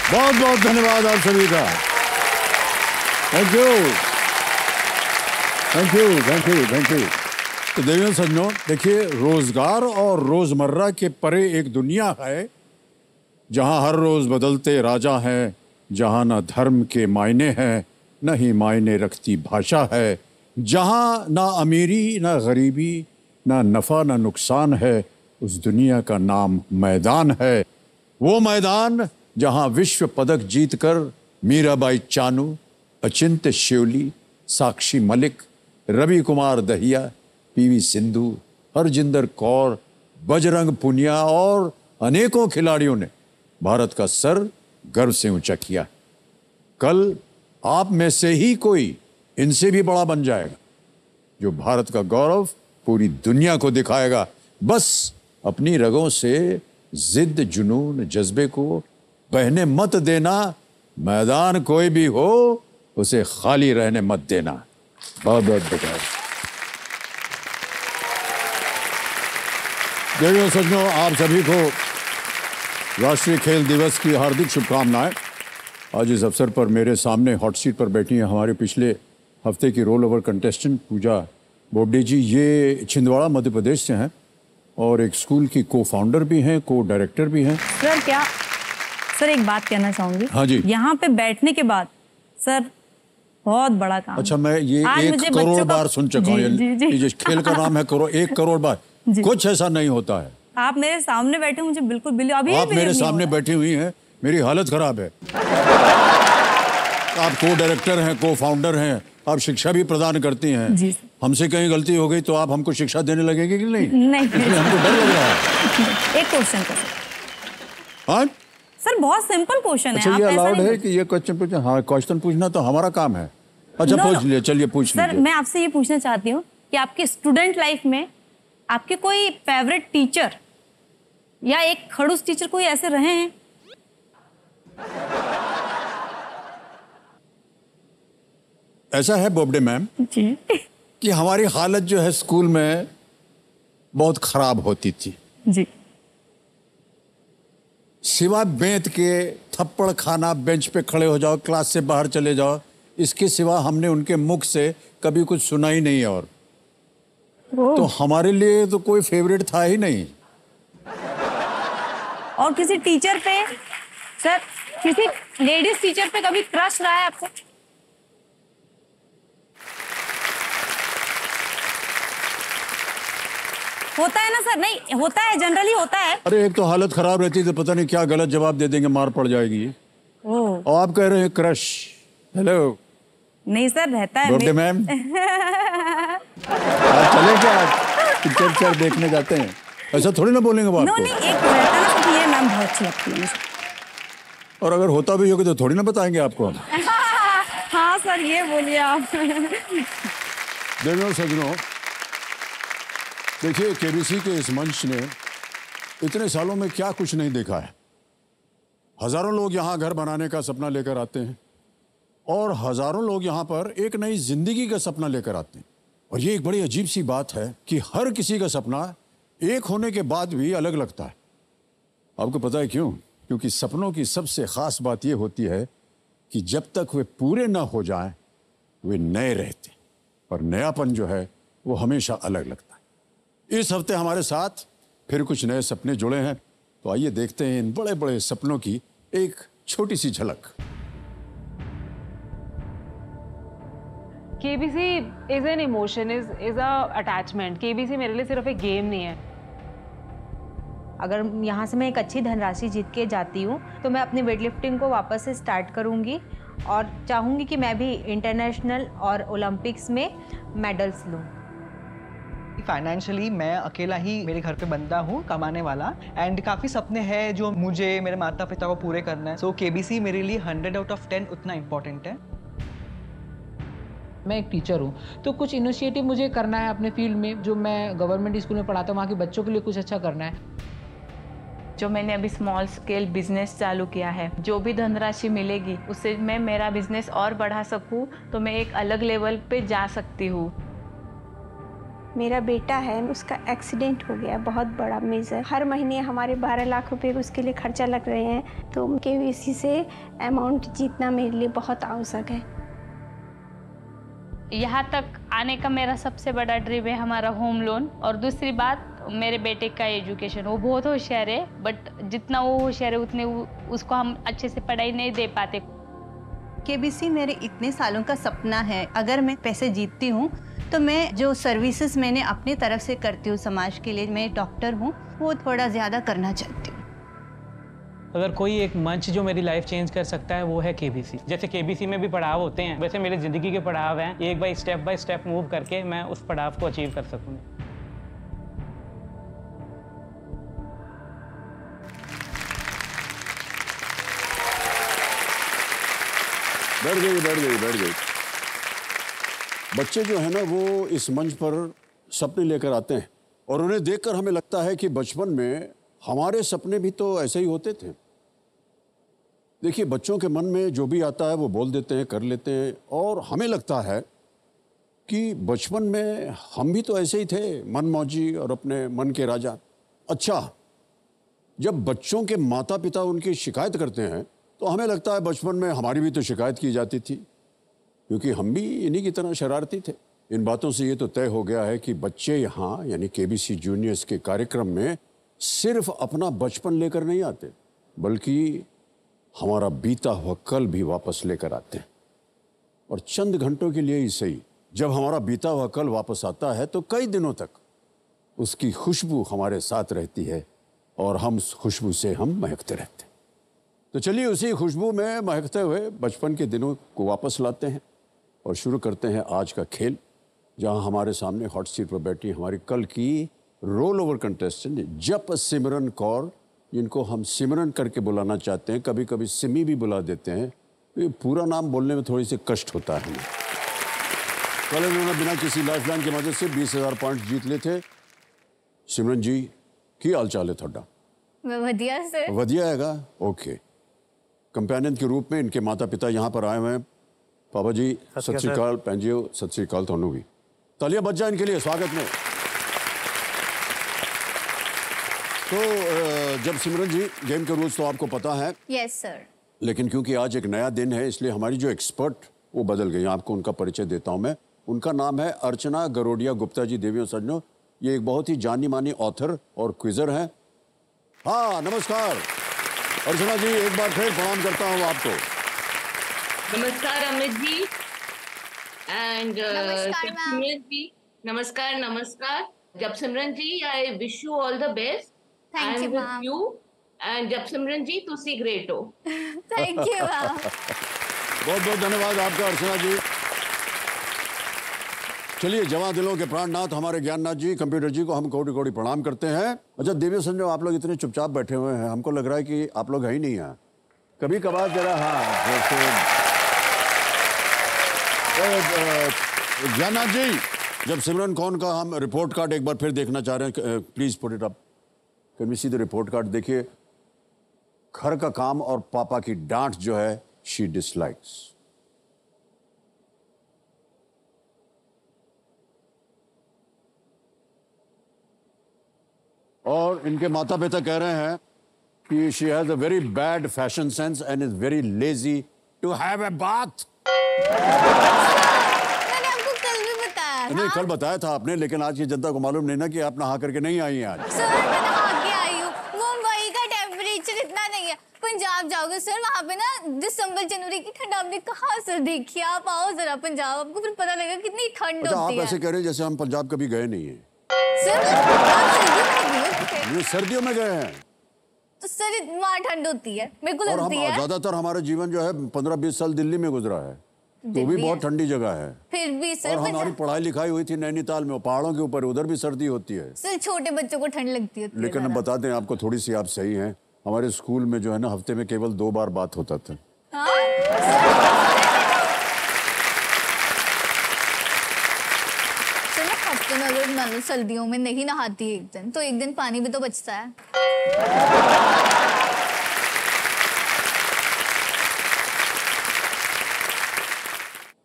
बहुत बहुत धन्यवाद आप सभी का। Thank you, thank you, thank you, thank you. तो देवियों सज्जनों, देखिए, रोजगार और रोजमर्रा के परे एक दुनिया है जहां हर रोज बदलते राजा हैं, जहां ना धर्म के मायने हैं, न ही मायने रखती भाषा है, जहां ना अमीरी ना गरीबी, ना नफा ना नुकसान है। उस दुनिया का नाम मैदान है। वो मैदान जहां विश्व पदक जीतकर मीराबाई चानू, अचिंत्य शिवली, साक्षी मलिक, रवि कुमार दहिया, पीवी सिंधु, हरजिंदर कौर, बजरंग पुनिया और अनेकों खिलाड़ियों ने भारत का सर गर्व से ऊंचा किया। कल आप में से ही कोई इनसे भी बड़ा बन जाएगा, जो भारत का गौरव पूरी दुनिया को दिखाएगा। बस अपनी रगों से जिद, जुनून, जज्बे को बहने मत देना। मैदान कोई भी हो, उसे खाली रहने मत देना। बहुत बहुत धन्यवाद। देखिए सज्जनों, आप सभी को राष्ट्रीय खेल दिवस की हार्दिक शुभकामनाएं। आज इस अवसर पर मेरे सामने हॉट सीट पर बैठी हैं हमारे पिछले हफ्ते की रोल ओवर कंटेस्टेंट पूजा बोबडे जी। ये छिंदवाड़ा मध्य प्रदेश से हैं और एक स्कूल की को फाउंडर भी हैं, को डायरेक्टर भी हैं। सर एक बात कहना चाहूंगी। हाँ जी। यहाँ पे बैठने के बाद सर बहुत बड़ा काम। अच्छा, मैं ये 1 करोड़ बार सुन चुका हूँ। ये खेल का नाम है 1 करोड़ बार। कुछ ऐसा नहीं होता है। आप मेरे सामने बैठे, मुझे बिल्कुल बिल्कुल आप मेरे सामने बैठी हुई हैं, मेरी हालत खराब है। आप को डायरेक्टर हैं, को फाउंडर हैं, आप शिक्षा भी प्रदान करती हैं। हमसे कहीं गलती हो गई तो आप हमको शिक्षा देने लगेंगे कि नहीं? नहीं, हमको डर लग रहा है। एक क्वेश्चन का हाँ सर, बहुत सिंपल क्वेश्चन है। अच्छा, ये अलाउड है कि ये क्वेश्चन पूछना? हाँ, क्वेश्चन पूछना तो हमारा काम है। अच्छा पूछ लिए, चलिए पूछ लीजिए। सर मैं आपसे ये पूछना चाहती हूँ कि आपके स्टूडेंट लाइफ में आपके कोई फेवरेट टीचर या एक खड़ूस टीचर कोई ऐसे रहे हैं? ऐसा है बोबडे मैम जी कि हमारी हालत जो है स्कूल में बहुत खराब होती थी जी। सिवा बेंत के थप्पड़ खाना, बेंच पे खड़े हो जाओ, क्लास से बाहर चले जाओ, इसके सिवा हमने उनके मुख से कभी कुछ सुना ही नहीं। और तो हमारे लिए तो कोई फेवरेट था ही नहीं। और किसी टीचर पे सर, किसी लेडीज टीचर पे कभी क्रश रहा है आपको? होता है ना सर? नहीं होता है, जनरली होता है। अरे एक तो हालत खराब रहती तो पता नहीं क्या गलत जवाब दे देंगे, मार पड़ जाएगी। और आप कह रहे हैं क्रश। हेलो। नहीं सर, रहता है। बोबडे मैम आप चले क्या? पिक्चर देखने जाते हैं, ऐसा थोड़ी ना बोलेंगे वो आपको। नहीं, एक रहता ना सर, ये मैम बहुत अच्छी लगती है। और अगर होता भी होगा तो थोड़ी ना बताएंगे आपको। हाँ सर, ये बोलिए आप। देखो सज्जनों, देखिए केबीसी के इस मंच ने इतने सालों में क्या कुछ नहीं देखा है। हजारों लोग यहाँ घर बनाने का सपना लेकर आते हैं और हजारों लोग यहाँ पर एक नई जिंदगी का सपना लेकर आते हैं। और ये एक बड़ी अजीब सी बात है कि हर किसी का सपना एक होने के बाद भी अलग लगता है। आपको पता है क्यों? क्योंकि सपनों की सबसे खास बात यह होती है कि जब तक वे पूरे ना हो जाएं, वे नए रहते, और नयापन जो है वो हमेशा अलग लगता है। इस हफ्ते हमारे साथ फिर कुछ नए सपने जुड़े हैं, तो आइए देखते हैं इन बड़े बड़े सपनों की एक छोटी सी झलक। KBC is an emotion, is a attachment. KBC मेरे लिए सिर्फ एक गेम नहीं है। अगर यहाँ से मैं एक अच्छी धनराशि जीत के जाती हूँ तो मैं अपनी वेट लिफ्टिंग को वापस से स्टार्ट करूँगी और चाहूँगी कि मैं भी इंटरनेशनल और ओलंपिक्स में मेडल्स लूँ। फाइनेंशियली मैं अकेला ही मेरे घर पे बंदा हूँ कमाने वाला, एंड काफ़ी सपने हैं जो मुझे मेरे माता पिता को पूरे करना है। सो KBC मेरे लिए 100 आउट ऑफ 10 उतना इम्पोर्टेंट है। मैं एक टीचर हूँ तो कुछ इनिशिएटिव मुझे करना है अपने फील्ड में। जो मैं गवर्नमेंट स्कूल में पढ़ाता हूँ वहाँ के बच्चों के लिए कुछ अच्छा करना है। जो मैंने अभी स्मॉल स्केल बिजनेस चालू किया है, जो भी धनराशि मिलेगी उससे मैं मेरा बिजनेस और बढ़ा सकूँ, तो मैं एक अलग लेवल पे जा सकती हूँ। मेरा बेटा है, उसका एक्सीडेंट हो गया बहुत बड़ा मेजर। हर महीने हमारे 12 लाख रुपए उसके लिए खर्चा लग रहे हैं, तो केबीसी से अमाउंट जीतना मेरे लिए बहुत आवश्यक है। यहाँ तक आने का मेरा सबसे बड़ा ड्रीम है हमारा होम लोन, और दूसरी बात मेरे बेटे का एजुकेशन। वो बहुत होशियार है, बट जितना वो होशियार है उतने उसको हम अच्छे से पढ़ाई नहीं दे पाते। केबीसी मेरे इतने सालों का सपना है। अगर मैं पैसे जीतती हूँ तो मैं जो सर्विसेज मैंने अपनी तरफ से करती हूँ समाज के लिए, मैं डॉक्टर हूँ, वो थोड़ा ज़्यादा करना चाहती हूँ। अगर कोई एक मंच जो मेरी लाइफ चेंज कर सकता है वो है केबीसी। जैसे केबीसी में भी पड़ाव होते हैं, वैसे मेरी ज़िंदगी के पड़ाव हैं। एक बाय स्टेप मूव करके मैं उस पड़ाव को अचीव कर सकूँ। बढ़ गई। बच्चे जो है ना वो इस मंच पर सपने लेकर आते हैं और उन्हें देखकर हमें लगता है कि बचपन में हमारे सपने भी तो ऐसे ही होते थे। देखिए, बच्चों के मन में जो भी आता है वो बोल देते हैं, कर लेते हैं, और हमें लगता है कि बचपन में हम भी तो ऐसे ही थे, मनमौजी और अपने मन के राजा। अच्छा, जब बच्चों के माता पिता उनकी शिकायत करते हैं तो हमें लगता है बचपन में हमारी भी तो शिकायत की जाती थी, क्योंकि हम भी इन्हीं की तरह शरारती थे। इन बातों से ये तो तय हो गया है कि बच्चे यहाँ यानी केबीसी जूनियर्स के कार्यक्रम में सिर्फ अपना बचपन लेकर नहीं आते, बल्कि हमारा बीता हुआ कल भी वापस लेकर आते हैं। और चंद घंटों के लिए ही सही, जब हमारा बीता हुआ कल वापस आता है तो कई दिनों तक उसकी खुशबू हमारे साथ रहती है और हम उस खुशबू से हम महकते रहते हैं। तो चलिए उसी खुशबू में महकते हुए बचपन के दिनों को वापस लाते हैं और शुरू करते हैं आज का खेल, जहां हमारे सामने हॉट सीट पर बैठी हमारी कल की रोल ओवर कंटेस्टेंट जप सिमरन कौर, जिनको हम सिमरन करके बुलाना चाहते हैं, कभी कभी सिमी भी बुला देते हैं। तो ये पूरा नाम बोलने में थोड़ी सी कष्ट होता है। कल उन्होंने बिना किसी लाइफलाइन की मदद से 20,000 पॉइंट जीत लिए थे। सिमरन जी की हाल चाल है थोड़ा? वधिया सर। वधिया हैगा, ओके। कंपेनियन के रूप में इनके माता पिता यहाँ पर आए हुए हैं। पापा जी सत श्री अकाल, भैन जी सत श्री अकाल, थानू भी तालियां बज जाए इनके लिए स्वागत में। तो जब सिमरन जी, गेम के रूल्स तो आपको पता है? Yes sir. लेकिन क्योंकि आज एक नया दिन है, इसलिए हमारी जो एक्सपर्ट वो बदल गई। आपको उनका परिचय देता हूं मैं। उनका नाम है अर्चना गरोडिया गुप्ता जी। देवियों सज्जनों, ये एक बहुत ही जानी मानी ऑथर और क्विजर हैं। हाँ, नमस्कार अर्चना जी, एक बार फिर प्रणाम करता हूँ आपको। नमस्कार अमित जी एंड सिमरन जी। नमस्कार। जब Simran ji, I wish you all the best. Thank you with you and जब सिमरन जी तुसी ग्रेट हो। Thank you ma'am. बहुत बहुत धन्यवाद आपका अर्चना जी। चलिए, जवां दिलों के प्राणनाथ हमारे ज्ञाननाथ जी, कंप्यूटर जी को हम कोटि कोटि प्रणाम करते हैं। अच्छा देवी संजो, आप लोग इतने चुपचाप बैठे हुए हैं, हमको लग रहा है कि आप लोग है ही नहीं यहाँ। कभी कभार जरा, हाँ ज्ञाननाथ जी, जब सिमरन कौन का हम रिपोर्ट कार्ड एक बार फिर देखना चाह रहे हैं, please put it up. Can we see the report card? देखिए, घर का काम और पापा की डांट जो है, शी डिसलाइक्स। और इनके माता पिता कह रहे हैं कि she has a very bad fashion sense and is very lazy to have a bath. मैंने आपको कल भी बताया था। नहीं, कल बताया था आपने, लेकिन आज की जनता को मालूम नहीं ना कि आप नहा करके नहीं आई हैं आज। सर मैं नहा के आई हूँ। मुंबई का टेम्परेचर इतना नहीं है। पंजाब जाओगे सर, वहाँ पे ना दिसंबर जनवरी की ठंड आपने कहाँ सर देखी? आप आओ जरा पंजाब, आपको फिर पता लगेगा कितनी ठंड होती है। आप ऐसे कह रहे हैं जैसे हम पंजाब कभी गए नहीं है। सर ये सर्दियों में गए हैं तो सर वहाँ ठंड होती है, मेरे को और लगती हम है। ज्यादातर हमारा जीवन जो है 15-20 साल दिल्ली में गुजरा है, तो भी बहुत ठंडी जगह है। फिर भी सर, और हमारी पढ़ाई लिखाई हुई थी नैनीताल में, पहाड़ों के ऊपर, उधर भी सर्दी होती है। सर छोटे बच्चों को ठंड लगती है। लेकिन हम बता दें आपको, थोड़ी सी आप सही हैं। हमारे स्कूल में जो है ना, हफ्ते में केवल 2 बार बात होता था। हफ्ते में अगर मान लो सर्दियों में नहीं नहाती एक दिन, तो एक दिन पानी भी तो बचता है।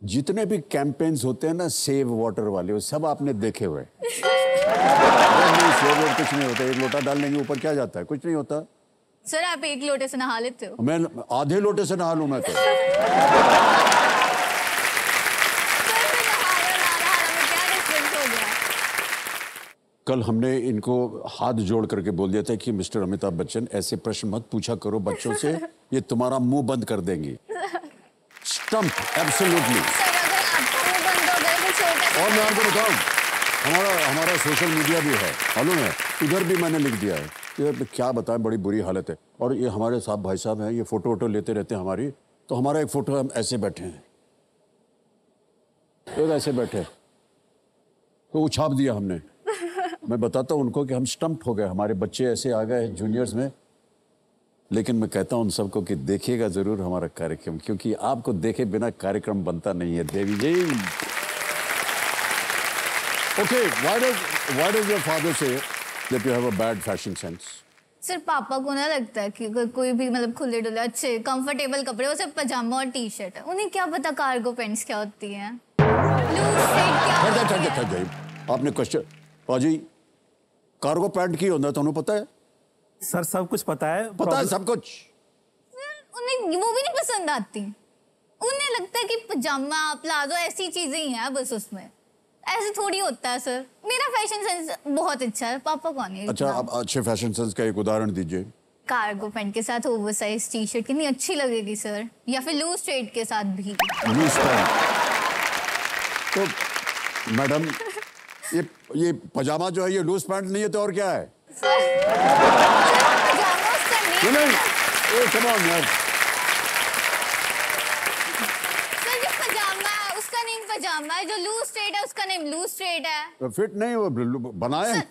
जितने भी कैंपेन्स होते हैं ना सेव वाटर वाले, वो सब आपने देखे हुए। नहीं, सेव वाटर कुछ नहीं होता, एक लोटा डाल लेंगे ऊपर, क्या जाता है, कुछ नहीं होता। सर आप एक लोटे से नहा लेते हो? मैं आधे लोटे से नहा लूं मैं तो। कल हमने इनको हाथ जोड़ करके बोल दिया था कि मिस्टर अमिताभ बच्चन ऐसे प्रश्न मत पूछा करो बच्चों से, ये तुम्हारा मुंह बंद कर देंगी। Stump, absolutely. और मैं आपको बताऊं, हमारा सोशल मीडिया भी है, मालूम है, इधर भी मैंने लिख दिया है। इधर क्या बताएं, बड़ी बुरी हालत है। और ये हमारे साहब भाई साहब हैं, ये फोटो वोटो लेते रहते हैं हमारी, तो हमारा एक फोटो हम ऐसे बैठे हैं, तो ऐसे बैठे, तो छाप दिया हमने। मैं बताता हूँ उनको कि हम स्टंप हो गए, हमारे बच्चे ऐसे आ गए जूनियर्स में। लेकिन मैं कहता हूँ उन सबको कि देखिएगा जरूर हमारा कार्यक्रम, क्योंकि आपको देखे बिना कार्यक्रम बनता नहीं है। देवी जी, okay, why does your father say that you have a bad fashion sense? Sir पापा को ना लगता है कि अगर कोई भी मतलब खुले डुले अच्छे कंफर्टेबल कपड़े, वो सिर्फ पजामा और टी शर्ट है, उन्हें क्या पता कार्गो पैंट्स क्या होती हैं, आपने क्वेश्चन पाजी कार्गो पैंट की होता है, तुम्हें पता है? सर सब कुछ पता है सब कुछ। उन्हें वो भी नहीं पसंद आती, उन्हें लगता है कि पजामा प्लाजो ऐसी चीजें ही हैं बस, उसमें ऐसे थोड़ी होता है। सर मेरा फैशन सेंस बहुत अच्छा है, पापा को नहीं। अच्छा, आप अच्छे फैशन सेंस का एक उदाहरण दीजिए। कार्गो पैंट के साथ ओवरसाइज टी शर्ट कितनी अच्छी लगेगी सर, या फिर लूज स्ट्रेट के साथ भी। लूज पैंट तो मैडम, ये पजामा जो है ये लूज पैंट नहीं है तो और क्या है? नहीं, कम ऑन यार। सर जो पजामा है उसका नेम पजामा है, जो लूज स्ट्रेट है उसका नेम लूज स्ट्रेट है। फिट नहीं, वो बनाए